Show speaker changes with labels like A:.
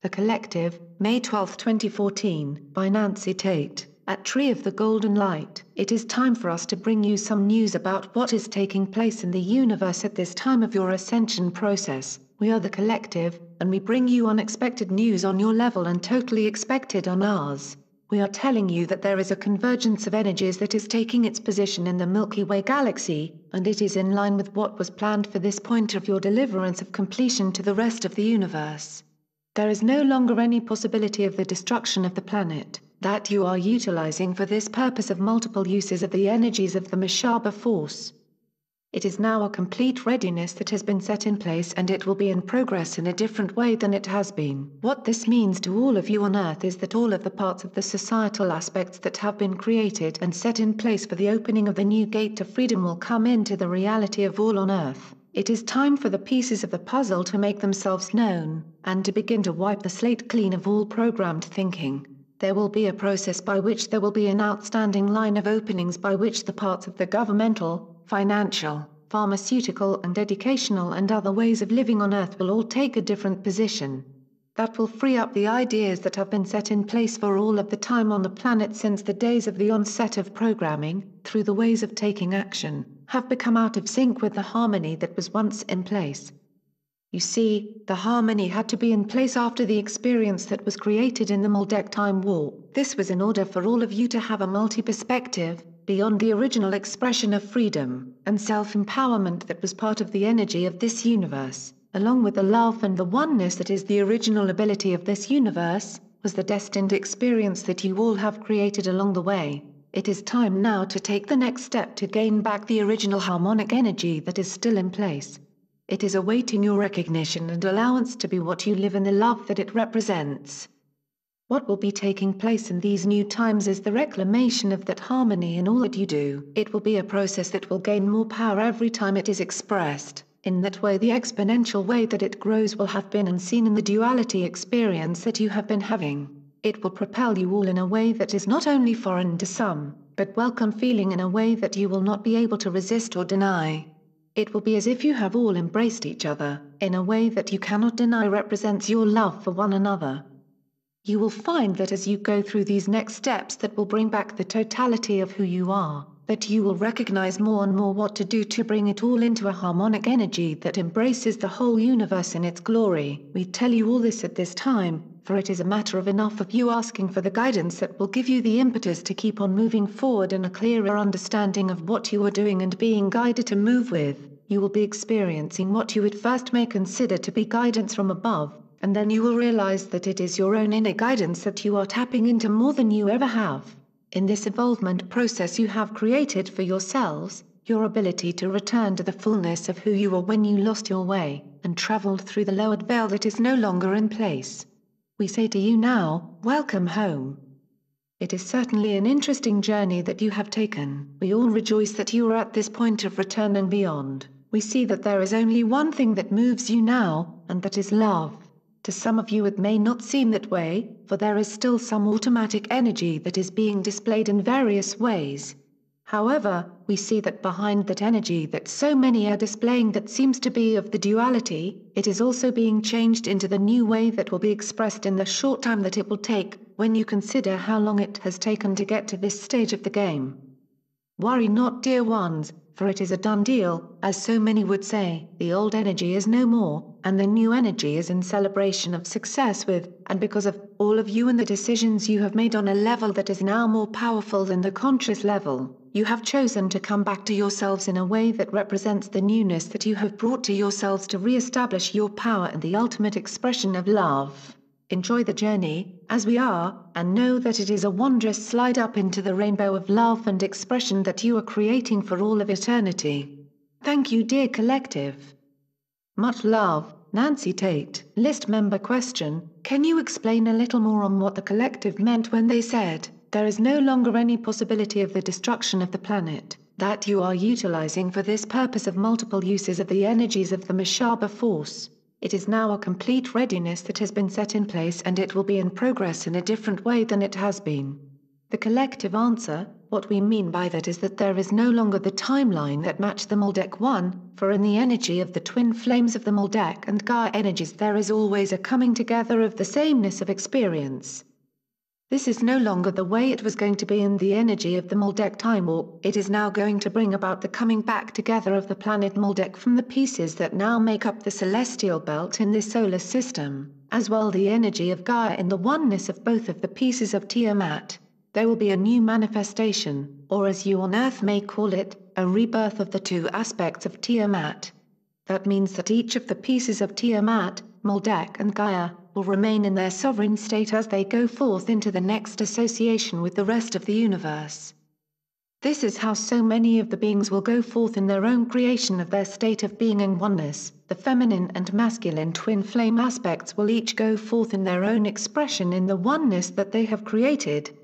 A: The Collective, May 12, 2014, by Nancy Tate, at Tree of the Golden Light. It is time for us to bring you some news about what is taking place in the universe at this time of your ascension process. We are the Collective, and we bring you unexpected news on your level and totally expected on ours. We are telling you that there is a convergence of energies that is taking its position in the Milky Way Galaxy, and it is in line with what was planned for this point of your deliverance of completion to the rest of the universe. There is no longer any possibility of the destruction of the planet, that you are utilizing for this purpose of multiple uses of the energies of the Mushaba Force. It is now a complete readiness that has been set in place, and it will be in progress in a different way than it has been. What this means to all of you on Earth is that all of the parts of the societal aspects that have been created and set in place for the opening of the new gate to freedom will come into the reality of all on Earth. It is time for the pieces of the puzzle to make themselves known, and to begin to wipe the slate clean of all programmed thinking. There will be a process by which there will be an outstanding line of openings by which the parts of the governmental, financial, pharmaceutical and educational and other ways of living on Earth will all take a different position. That will free up the ideas that have been set in place for all of the time on the planet since the days of the onset of programming, through the ways of taking action, have become out of sync with the harmony that was once in place. You see, the harmony had to be in place after the experience that was created in the Maldek time warp. This was in order for all of you to have a multi-perspective, beyond the original expression of freedom and self-empowerment that was part of the energy of this universe, along with the love and the oneness that is the original ability of this universe, was the destined experience that you all have created along the way. It is time now to take the next step to gain back the original harmonic energy that is still in place. It is awaiting your recognition and allowance to be what you live in the love that it represents. What will be taking place in these new times is the reclamation of that harmony in all that you do. It will be a process that will gain more power every time it is expressed. In that way, the exponential way that it grows will have been unseen in the duality experience that you have been having. It will propel you all in a way that is not only foreign to some, but welcome feeling in a way that you will not be able to resist or deny. It will be as if you have all embraced each other, in a way that you cannot deny represents your love for one another. You will find that as you go through these next steps that will bring back the totality of who you are, that you will recognize more and more what to do to bring it all into a harmonic energy that embraces the whole universe in its glory. We tell you all this at this time, for it is a matter of enough of you asking for the guidance that will give you the impetus to keep on moving forward in a clearer understanding of what you are doing and being guided to move with. You will be experiencing what you at first may consider to be guidance from above, and then you will realize that it is your own inner guidance that you are tapping into more than you ever have. In this evolvement process you have created for yourselves, your ability to return to the fullness of who you were when you lost your way, and traveled through the lowered veil that is no longer in place. We say to you now, welcome home. It is certainly an interesting journey that you have taken. We all rejoice that you are at this point of return and beyond. We see that there is only one thing that moves you now, and that is love. To some of you it may not seem that way, for there is still some automatic energy that is being displayed in various ways. However, we see that behind that energy that so many are displaying that seems to be of the duality, it is also being changed into the new way that will be expressed in the short time that it will take, when you consider how long it has taken to get to this stage of the game. Worry not, dear ones, for it is a done deal, as so many would say. The old energy is no more, and the new energy is in celebration of success with, and because of, all of you and the decisions you have made on a level that is now more powerful than the conscious level. You have chosen to come back to yourselves in a way that represents the newness that you have brought to yourselves to re-establish your power and the ultimate expression of love. Enjoy the journey, as we are, and know that it is a wondrous slide up into the rainbow of love and expression that you are creating for all of eternity. Thank you, dear Collective. Much love, Nancy Tate. List member question: can you explain a little more on what the Collective meant when they said, there is no longer any possibility of the destruction of the planet, that you are utilizing for this purpose of multiple uses of the energies of the Mushaba Force? It is now a complete readiness that has been set in place, and it will be in progress in a different way than it has been. The Collective answer: What we mean by that is that there is no longer the timeline that matched the Maldek one, for in the energy of the twin flames of the Maldek and Gaia energies there is always a coming together of the sameness of experience. This is no longer the way it was going to be in the energy of the Maldek time warp. It is now going to bring about the coming back together of the planet Maldek from the pieces that now make up the celestial belt in this solar system, as well the energy of Gaia in the oneness of both of the pieces of Tiamat. There will be a new manifestation, or as you on Earth may call it, a rebirth of the two aspects of Tiamat. That means that each of the pieces of Tiamat, Maldek and Gaia, will remain in their sovereign state as they go forth into the next association with the rest of the universe. This is how so many of the beings will go forth in their own creation of their state of being in oneness. The feminine and masculine twin flame aspects will each go forth in their own expression in the oneness that they have created,